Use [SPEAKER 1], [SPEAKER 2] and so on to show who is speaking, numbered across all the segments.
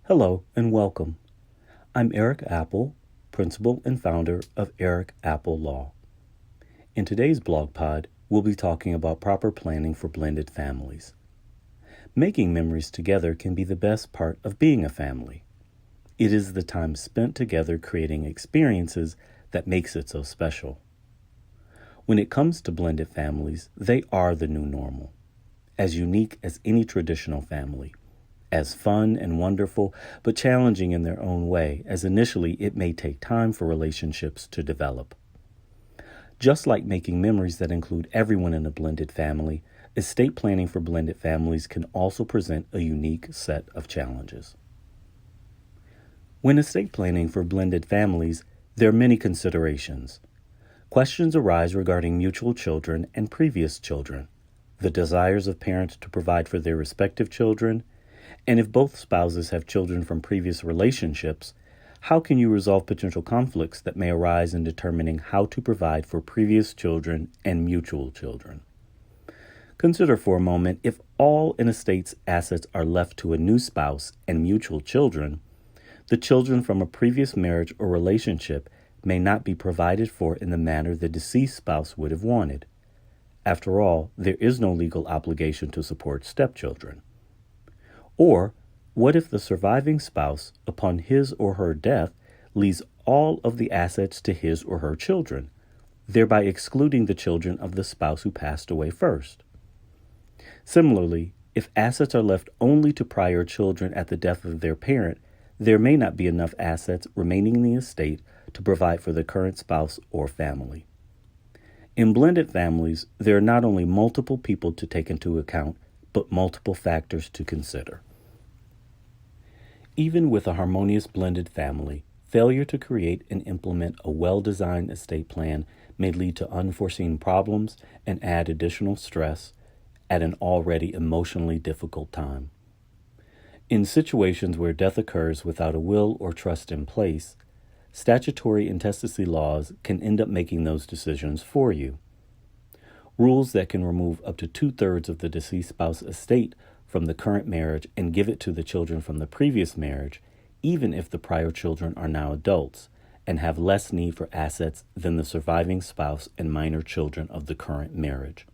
[SPEAKER 1] Hello and welcome. I'm Eric Apple, principal and founder of Eric Apple Law. In today's Blogpod, we'll be talking about proper planning for blended families. Making memories together can be the best part of being a family. It is the time spent together creating experiences that makes it so special. When it comes to blended families, they are the new normal, as unique as any traditional family, as fun and wonderful, but challenging in their own way, as initially it may take time for relationships to develop. Just like making memories that include everyone in a blended family, estate planning for blended families can also present a unique set of challenges. When estate planning for blended families, there are many considerations. Questions arise regarding mutual children and previous children, the desires of parents to provide for their respective children, and if both spouses have children from previous relationships, how can you resolve potential conflicts that may arise in determining how to provide for previous children and mutual children? Consider for a moment if all an estate's assets are left to a new spouse and mutual children, the children from a previous marriage or relationship may not be provided for in the manner the deceased spouse would have wanted. After all, there is no legal obligation to support stepchildren. Or, what if the surviving spouse, upon his or her death, leaves all of the assets to his or her children, thereby excluding the children of the spouse who passed away first? Similarly, if assets are left only to prior children at the death of their parent, there may not be enough assets remaining in the estate to provide for the current spouse or family. In blended families, there are not only multiple people to take into account, but multiple factors to consider. Even with a harmonious blended family, failure to create and implement a well-designed estate plan may lead to unforeseen problems and add additional stress at an already emotionally difficult time. In situations where death occurs without a will or trust in place, statutory intestacy laws can end up making those decisions for you. Rules that can remove up to 2/3 of the deceased spouse's estate from the current marriage and give it to the children from the previous marriage, even if the prior children are now adults and have less need for assets than the surviving spouse and minor children of the current marriage.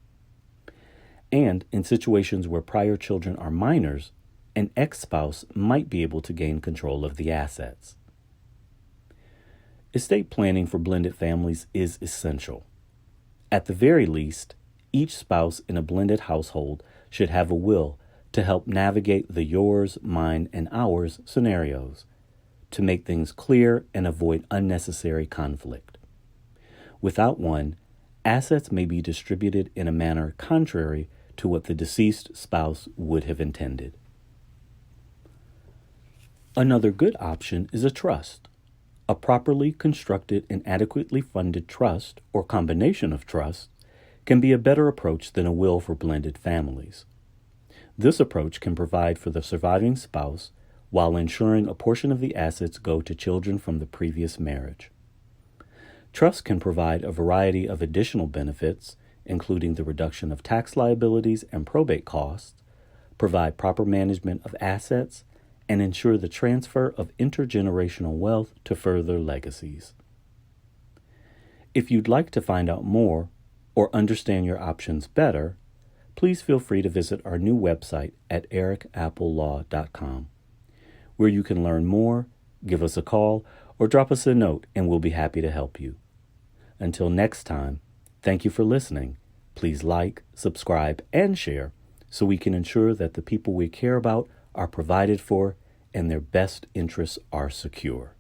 [SPEAKER 1] And in situations where prior children are minors, an ex-spouse might be able to gain control of the assets. Estate planning for blended families is essential. At the very least, each spouse in a blended household should have a will to help navigate the yours, mine, and ours scenarios, to make things clear and avoid unnecessary conflict. Without one, assets may be distributed in a manner contrary to what the deceased spouse would have intended. Another good option is a trust. A properly constructed and adequately funded trust, or combination of trusts, can be a better approach than a will for blended families. This approach can provide for the surviving spouse while ensuring a portion of the assets go to children from the previous marriage. Trusts can provide a variety of additional benefits, including the reduction of tax liabilities and probate costs, provide proper management of assets, and ensure the transfer of intergenerational wealth to further legacies. If you'd like to find out more or understand your options better, please feel free to visit our new website at ericapplellaw.com, where you can learn more, give us a call, or drop us a note, and we'll be happy to help you. Until next time, thank you for listening. Please like, subscribe, and share so we can ensure that the people we care about are provided for and their best interests are secure.